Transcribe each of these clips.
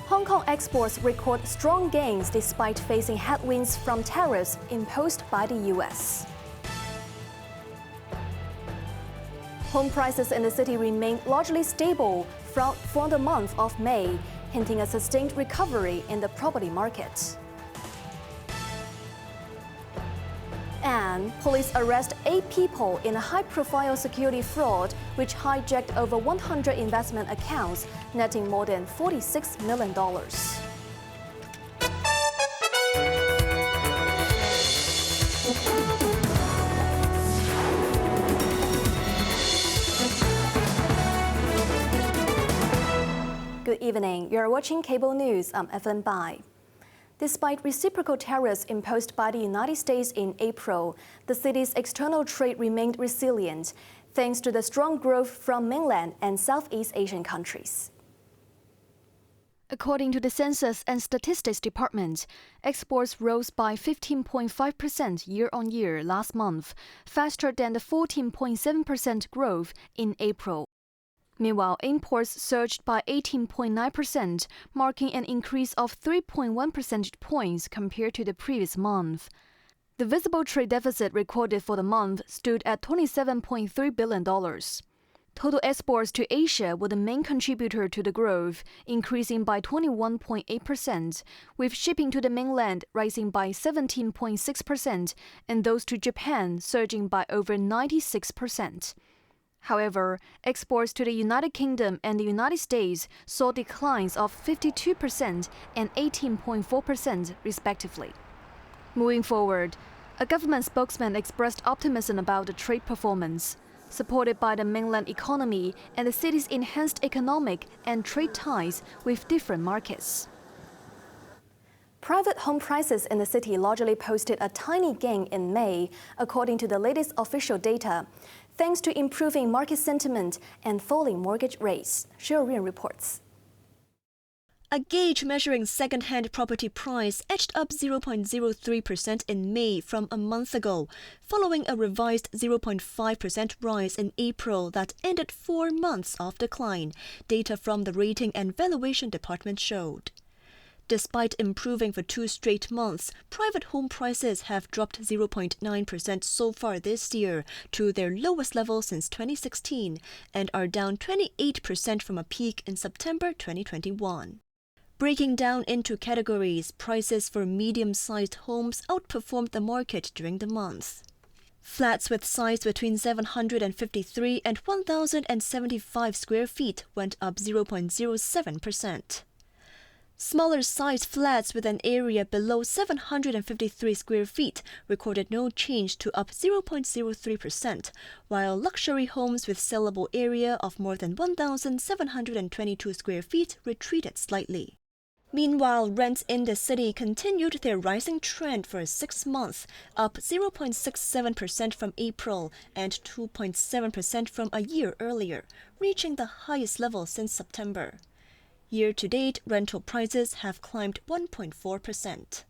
Hong Kong exports record strong gains despite facing headwinds from tariffs imposed by the US. Home prices in the city remained largely stable for the month of May, hinting a sustained recovery in the property market. And police arrest 8 people in a high-profile security fraud which hijacked over 100 investment accounts, netting more than $46 million. Good evening. You are watching Cable News. I'm Evelyn Bai. Despite reciprocal tariffs imposed by the United States in April, the city's external trade remained resilient, thanks to the strong growth from mainland and Southeast Asian countries. According to the Census and Statistics Department, exports rose by 15.5% year-on-year last month, faster than the 14.7% growth in April. Meanwhile, imports surged by 18.9%, marking an increase of 3.1 percentage points compared to the previous month. The visible trade deficit recorded for the month stood at $27.3 billion. Total exports to Asia were the main contributor to the growth, increasing by 21.8%, with shipping to the mainland rising by 17.6% and those to Japan surging by over 96%. However, exports to the United Kingdom and the United States saw declines of 52% and 18.4% respectively. Moving forward, a government spokesman expressed optimism about the trade performance, supported by the mainland economy and the city's enhanced economic and trade ties with different markets. Private home prices in the city largely posted a tiny gain in May, according to the latest official data, thanks to improving market sentiment and falling mortgage rates. Cheryl reports. A gauge measuring second-hand property price edged up 0.03% in May from a month ago, following a revised 0.5% rise in April that ended 4 months of decline, data from the Rating and Valuation Department showed. Despite improving for 2 straight months, private home prices have dropped 0.9% so far this year to their lowest level since 2016 and are down 28% from a peak in September 2021. Breaking down into categories, prices for medium-sized homes outperformed the market during the month. Flats with size between 753 and 1,075 square feet went up 0.07%. Smaller-sized flats with an area below 753 square feet recorded no change to up 0.03%, while luxury homes with sellable area of more than 1,722 square feet retreated slightly. Meanwhile, rents in the city continued their rising trend for 6 months, up 0.67% from April and 2.7% from a year earlier, reaching the highest level since September. Year-to-date, rental prices have climbed 1.4%.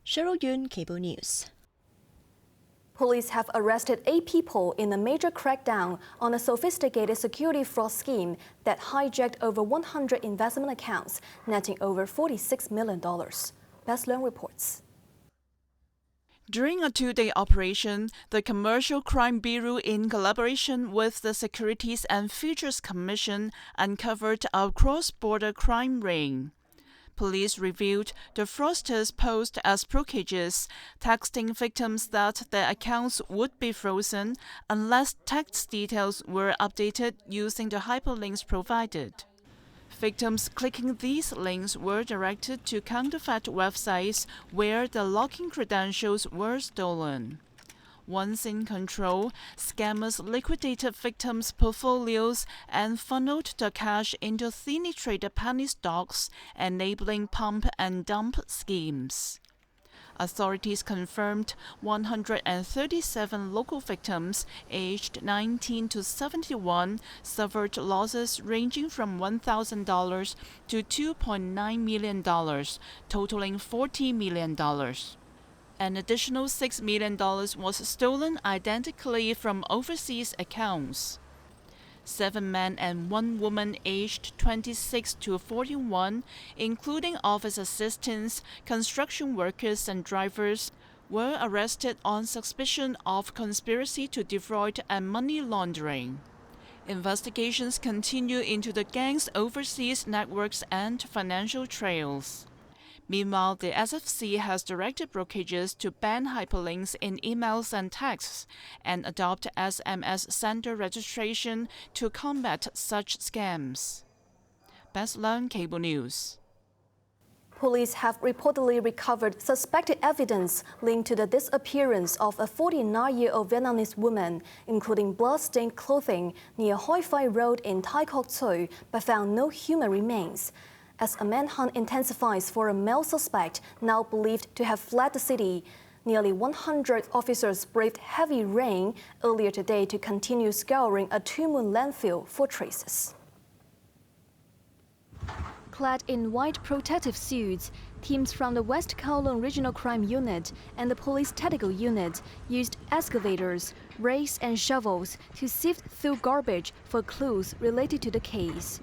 Cheryl Yun, Cable News. Police have arrested 8 people in a major crackdown on a sophisticated security fraud scheme that hijacked over 100 investment accounts, netting over $46 million. Best Learn reports. During a 2-day operation, the Commercial Crime Bureau, in collaboration with the Securities and Futures Commission, uncovered a cross-border crime ring. Police revealed the fraudsters posed as brokerages, texting victims that their accounts would be frozen unless tax details were updated using the hyperlinks provided. Victims clicking these links were directed to counterfeit websites where the login credentials were stolen. Once in control, scammers liquidated victims' portfolios and funneled the cash into thinly traded penny stocks, enabling pump and dump schemes. Authorities confirmed 137 local victims aged 19 to 71 suffered losses ranging from $1,000 to $2.9 million, totaling $40 million. An additional $6 million was stolen identically from overseas accounts. 7 men and 1 woman aged 26 to 41, including office assistants, construction workers, and drivers, were arrested on suspicion of conspiracy to defraud and money laundering. Investigations continue into the gang's overseas networks and financial trails. Meanwhile, the SFC has directed brokerages to ban hyperlinks in emails and texts and adopt SMS sender registration to combat such scams. Best Learn Cable News. Police have reportedly recovered suspected evidence linked to the disappearance of a 49-year-old Vietnamese woman, including blood-stained clothing near Hoi Phi Road in Tai Kok Tsui, but found no human remains. As a manhunt intensifies for a male suspect now believed to have fled the city, nearly 100 officers braved heavy rain earlier today to continue scouring a Two Moon landfill for traces. Clad in white protective suits, teams from the West Kowloon Regional Crime Unit and the Police Tactical Unit used excavators, rakes, and shovels to sift through garbage for clues related to the case.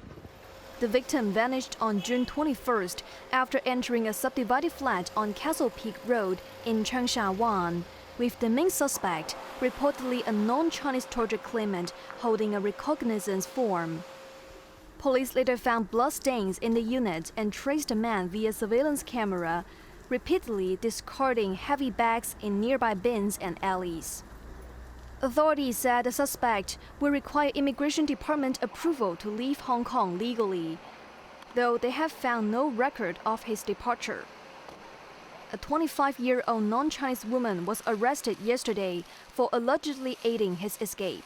The victim vanished on June 21st after entering a subdivided flat on Castle Peak Road in Changsha Wan, with the main suspect, reportedly a non-Chinese torture claimant, holding a recognizance form. Police later found bloodstains in the unit and traced the man via surveillance camera, repeatedly discarding heavy bags in nearby bins and alleys. Authorities said the suspect will require Immigration Department approval to leave Hong Kong legally, though they have found no record of his departure. A 25-year-old non-Chinese woman was arrested yesterday for allegedly aiding his escape.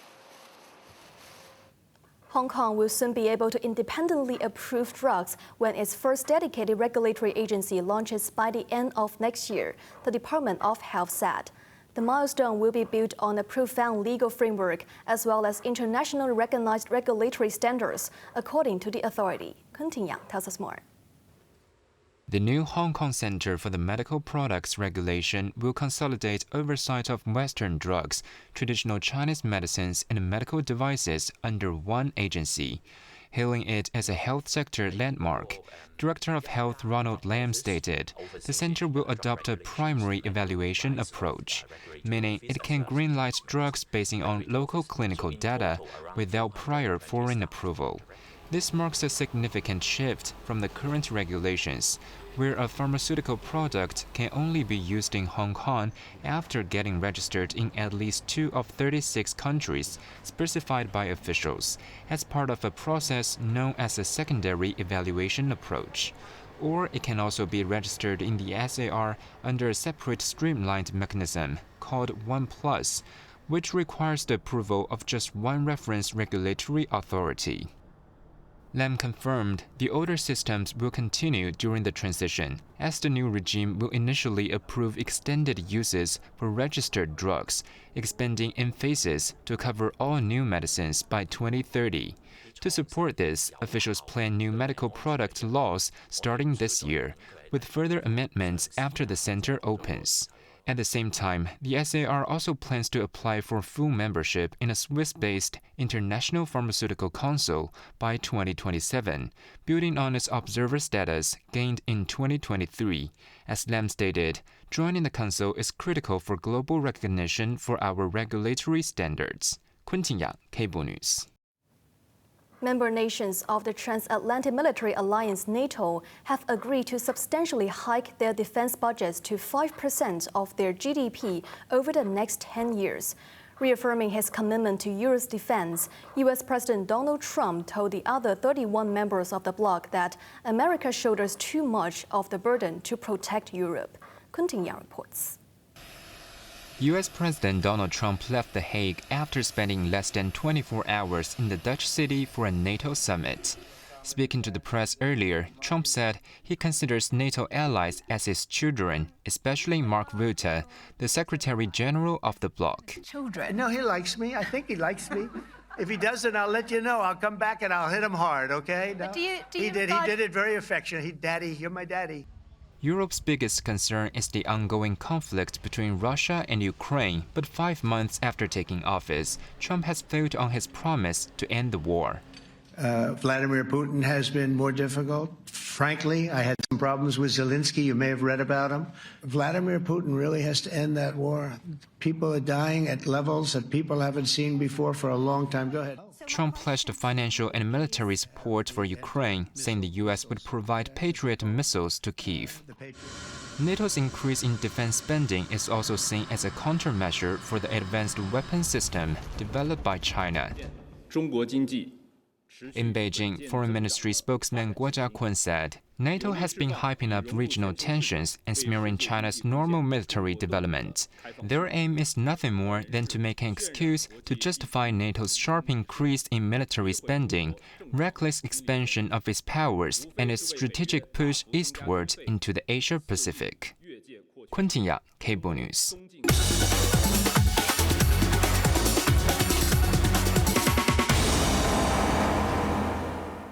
Hong Kong will soon be able to independently approve drugs when its first dedicated regulatory agency launches by the end of next year, the Department of Health said. The milestone will be built on a profound legal framework as well as internationally recognized regulatory standards, according to the authority. Kun Ting-yang tells us more. The new Hong Kong Center for the Medical Products Regulation will consolidate oversight of Western drugs, traditional Chinese medicines, and medical devices under one agency, hailing it as a health sector landmark. Director of Health Ronald Lam stated, the center will adopt a primary evaluation approach, meaning it can greenlight drugs based on local clinical data without prior foreign approval. This marks a significant shift from the current regulations, where a pharmaceutical product can only be used in Hong Kong after getting registered in at least 2 of 36 countries specified by officials, as part of a process known as a secondary evaluation approach. Or it can also be registered in the SAR under a separate streamlined mechanism called 1+, which requires the approval of just one reference regulatory authority. Lam confirmed the older systems will continue during the transition, as the new regime will initially approve extended uses for registered drugs, expanding in phases to cover all new medicines by 2030. To support this, officials plan new medical product laws starting this year, with further amendments after the center opens. At the same time, the SAR also plans to apply for full membership in a Swiss-based International Pharmaceutical Council by 2027, building on its observer status gained in 2023. As Lam stated, joining the council is critical for global recognition for our regulatory standards. Kun Ting-yang, Cable News. Member nations of the Transatlantic Military Alliance NATO have agreed to substantially hike their defense budgets to 5% of their GDP over the next 10 years. Reaffirming his commitment to Europe's defense, U.S. President Donald Trump told the other 31 members of the bloc that America shoulders too much of the burden to protect Europe. Kun Ting-yang reports. U.S. President Donald Trump left The Hague after spending less than 24 hours in the Dutch city for a NATO summit. Speaking to the press earlier, Trump said he considers NATO allies as his children, especially Mark Rutte, the Secretary General of the bloc. Children? No, he likes me. I think he likes me. If he doesn't, I'll let you know. I'll come back and I'll hit him hard, okay? No? Do you He did it very affectionate. Daddy, you're my daddy. Europe's biggest concern is the ongoing conflict between Russia and Ukraine, but 5 months after taking office, Trump has failed on his promise to end the war. Vladimir Putin has been more difficult. Frankly, I had some problems with Zelensky. You may have read about him. Vladimir Putin really has to end that war. People are dying at levels that people haven't seen before for a long time. Go ahead. Trump pledged financial and military support for Ukraine, saying the U.S. would provide Patriot missiles to Kyiv. NATO's increase in defense spending is also seen as a countermeasure for the advanced weapon system developed by China. In Beijing, Foreign Ministry spokesman Guo Jiakun said, NATO has been hyping up regional tensions and smearing China's normal military development. Their aim is nothing more than to make an excuse to justify NATO's sharp increase in military spending, reckless expansion of its powers, and its strategic push eastward into the Asia-Pacific. Kun Ting-ya, Cable News.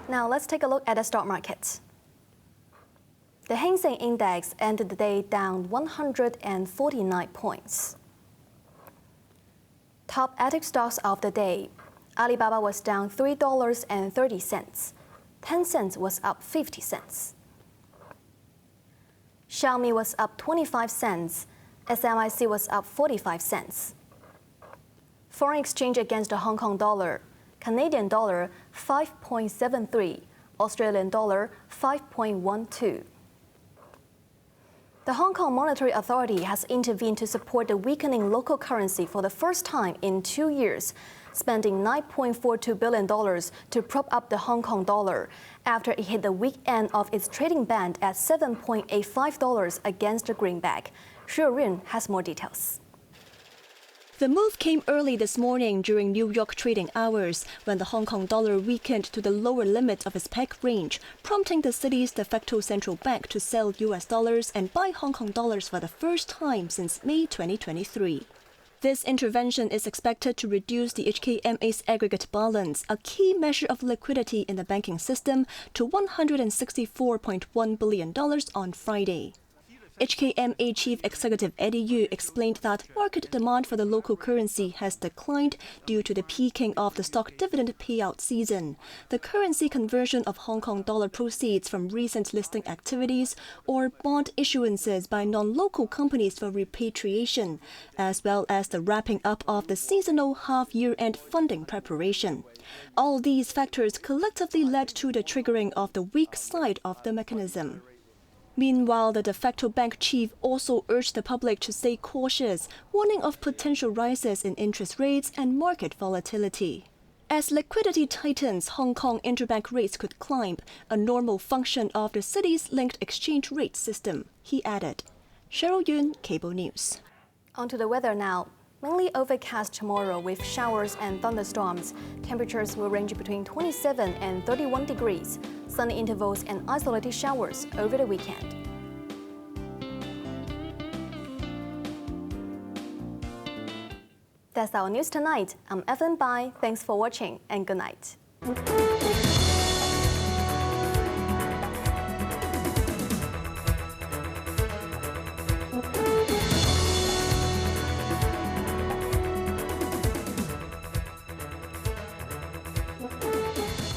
Now let's take a look at the stock market. The Hang Seng Index ended the day down 149 points. Top ATIC stocks of the day. Alibaba was down $3.30. Tencent was up 50 cents. Xiaomi was up 25 cents. SMIC was up 45 cents. Foreign exchange against the Hong Kong dollar. Canadian dollar 5.73, Australian dollar 5.12. The Hong Kong Monetary Authority has intervened to support the weakening local currency for the first time in 2 years, spending $9.42 billion to prop up the Hong Kong dollar after it hit the weak end of its trading band at $7.85 against the greenback. Xu Yun has more details. The move came early this morning during New York trading hours, when the Hong Kong dollar weakened to the lower limit of its peg range, prompting the city's de facto central bank to sell US dollars and buy Hong Kong dollars for the first time since May 2023. This intervention is expected to reduce the HKMA's aggregate balance, a key measure of liquidity in the banking system, to $164.1 billion on Friday. HKMA Chief Executive Eddie Yu explained that market demand for the local currency has declined due to the peaking of the stock dividend payout season, the currency conversion of Hong Kong dollar proceeds from recent listing activities, or bond issuances by non-local companies for repatriation, as well as the wrapping up of the seasonal half-year-end funding preparation. All these factors collectively led to the triggering of the weak side of the mechanism. Meanwhile, the de facto bank chief also urged the public to stay cautious, warning of potential rises in interest rates and market volatility. As liquidity tightens, Hong Kong interbank rates could climb, a normal function of the city's linked exchange rate system, he added. Cheryl Yun, Cable News. On to the weather now. Mainly overcast tomorrow with showers and thunderstorms. Temperatures will range between 27 and 31 degrees. Sunny intervals and isolated showers over the weekend. That's our news tonight. I'm Evelyn Bai. Thanks for watching and good night.